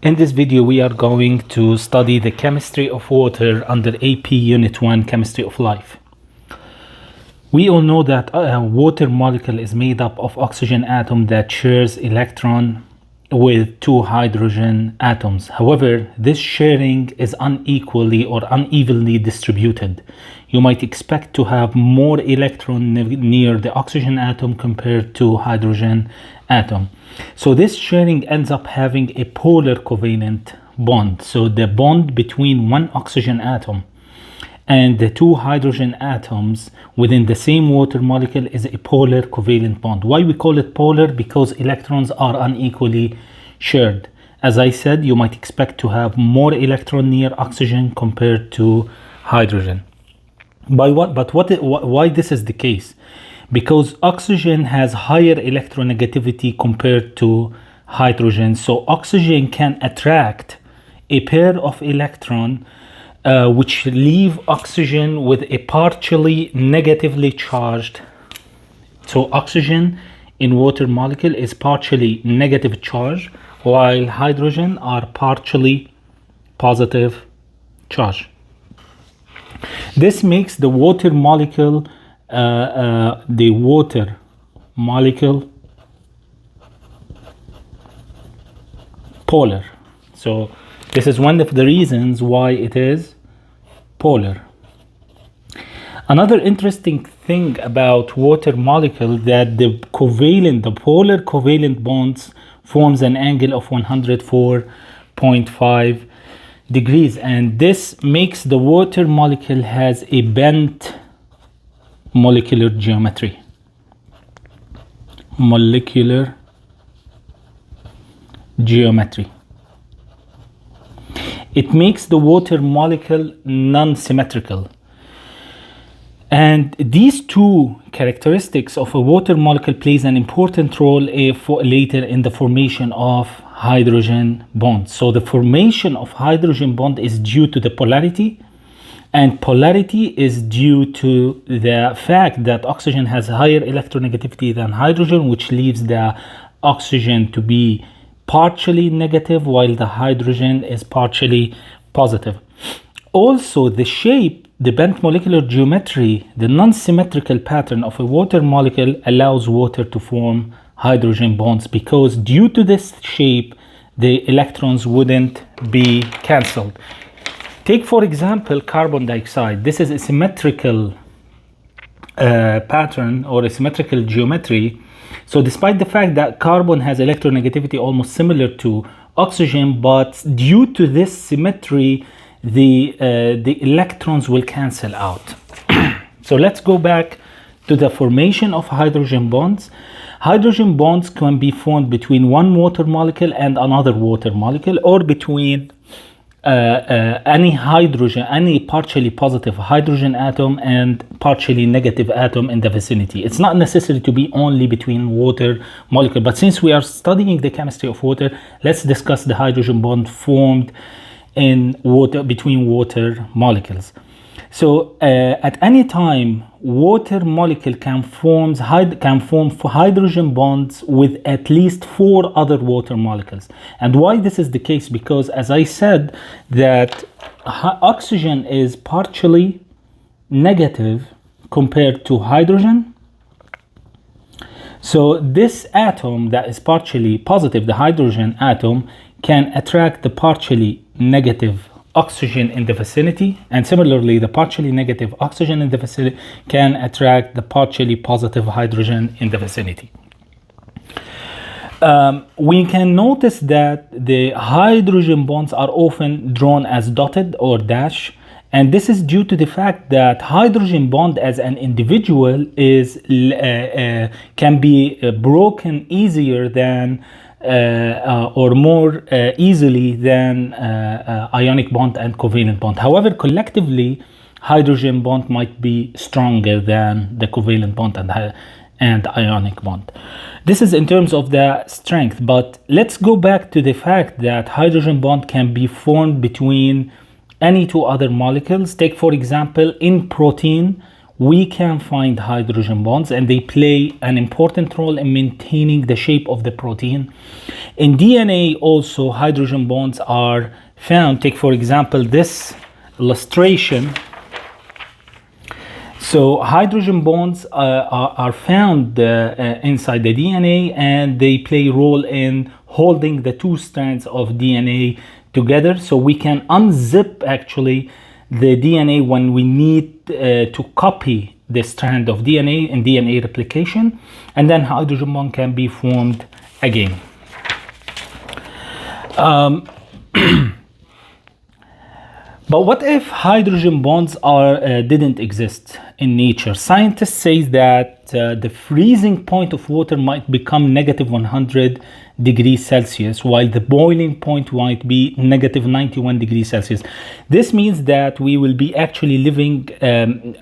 In this video, we are going to study the chemistry of water under AP Unit 1, Chemistry of Life. We all know that a water molecule is made up of oxygen atom that shares electron with two hydrogen atoms. However, this sharing is unequally or unevenly distributed. You might expect to have more electron near the oxygen atom compared to hydrogen atom. So this sharing ends up having a polar covalent bond. So the bond between one oxygen atom and the two hydrogen atoms within the same water molecule is a polar covalent bond. Why we call it polar? Because electrons are unequally shared. As I said, you might expect to have more electron near oxygen compared to hydrogen. Why this is the case? Because oxygen has higher electronegativity compared to hydrogen. So oxygen can attract a pair of electrons which leave oxygen with a partially negatively charged. So oxygen in water molecule is partially negative charge, while hydrogen are partially positive charge. This makes the water molecule polar. So this is one of the reasons why it is polar. Another interesting thing about water molecule that the polar covalent bonds forms an angle of 104.5 degrees, and this makes the water molecule has a bent molecular geometry. It makes the water molecule non-symmetrical. And these two characteristics of a water molecule plays an important role later in the formation of hydrogen bonds. So the formation of hydrogen bond is due to the polarity, and polarity is due to the fact that oxygen has higher electronegativity than hydrogen, which leaves the oxygen to be partially negative while the hydrogen is partially positive. Also, the shape, the bent molecular geometry, the non-symmetrical pattern of a water molecule allows water to form hydrogen bonds, because due to this shape, the electrons wouldn't be cancelled. Take, for example, carbon dioxide. This is a symmetrical pattern or a symmetrical geometry. So despite the fact that carbon has electronegativity almost similar to oxygen, but due to this symmetry, the electrons will cancel out. So let's go back to the formation of hydrogen bonds. Hydrogen bonds can be formed between one water molecule and another water molecule, or between any partially positive hydrogen atom and partially negative atom in the vicinity. It's not necessary to be only between water molecule, but since we are studying the chemistry of water, let's discuss the hydrogen bond formed in water between water molecules. So at any time, water molecule can form hydrogen bonds with at least 4 other water molecules. And why this is the case? Because, as I said, that oxygen is partially negative compared to hydrogen. So this atom that is partially positive, the hydrogen atom, can attract the partially negative oxygen in the vicinity, and similarly the partially negative oxygen in the vicinity can attract the partially positive hydrogen in the vicinity. We can notice that the hydrogen bonds are often drawn as dotted or dash, and this is due to the fact that hydrogen bond as an individual can be broken easier than or more easily than ionic bond and covalent bond. However, collectively, hydrogen bond might be stronger than the covalent bond and ionic bond. This is in terms of the strength, but let's go back to the fact that hydrogen bond can be formed between any two other molecules. Take, for example, in protein, we can find hydrogen bonds, and they play an important role in maintaining the shape of the protein. In DNA also, hydrogen bonds are found. Take for example this illustration. So hydrogen bonds are found inside the DNA, and they play a role in holding the two strands of DNA together. So we can unzip actually the DNA when we need to copy the strand of DNA in DNA replication, and then hydrogen bond can be formed again. But what if hydrogen bonds didn't exist in nature? Scientists say that the freezing point of water might become negative 100 degrees Celsius, while the boiling point might be negative 91 degrees Celsius. This means that we will be actually living,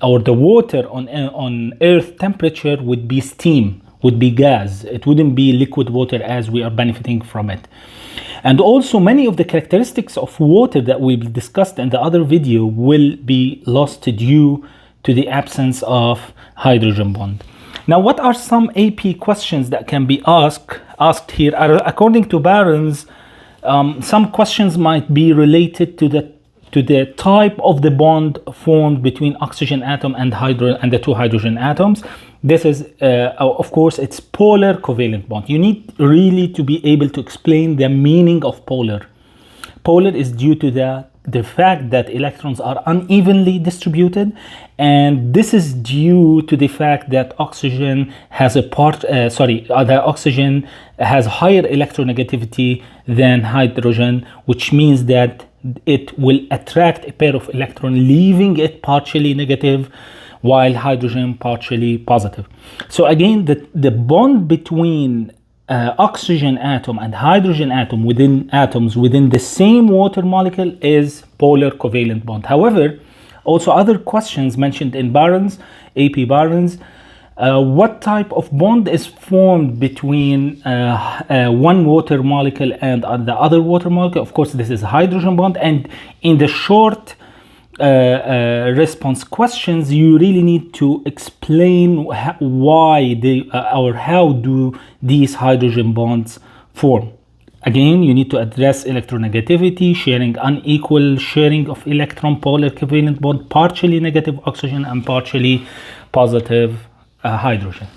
or the water on Earth temperature would be steam, would be gas. It wouldn't be liquid water as we are benefiting from it. And also many of the characteristics of water that we discussed in the other video will be lost due to the absence of hydrogen bond. Now, what are some AP questions that can be asked here? According to Barron's, some questions might be related to the type of the bond formed between oxygen atom and the two hydrogen atoms. This is, of course, it's polar covalent bond. You need really to be able to explain the meaning of polar. Polar is due to the fact that electrons are unevenly distributed, and this is due to the fact that oxygen has the oxygen has higher electronegativity than hydrogen, which means that it will attract a pair of electrons, leaving it partially negative, while hydrogen partially positive. So again, the bond between oxygen atom and hydrogen atom within the same water molecule is polar covalent bond. However, also other questions mentioned in Barron's, AP Barron's, what type of bond is formed between one water molecule and the other water molecule? Of course, this is hydrogen bond, and in the short response questions, you really need to explain why or how do these hydrogen bonds form. Again, you need to address electronegativity, unequal sharing of electron, polar covalent bond, partially negative oxygen and partially positive hydrogen.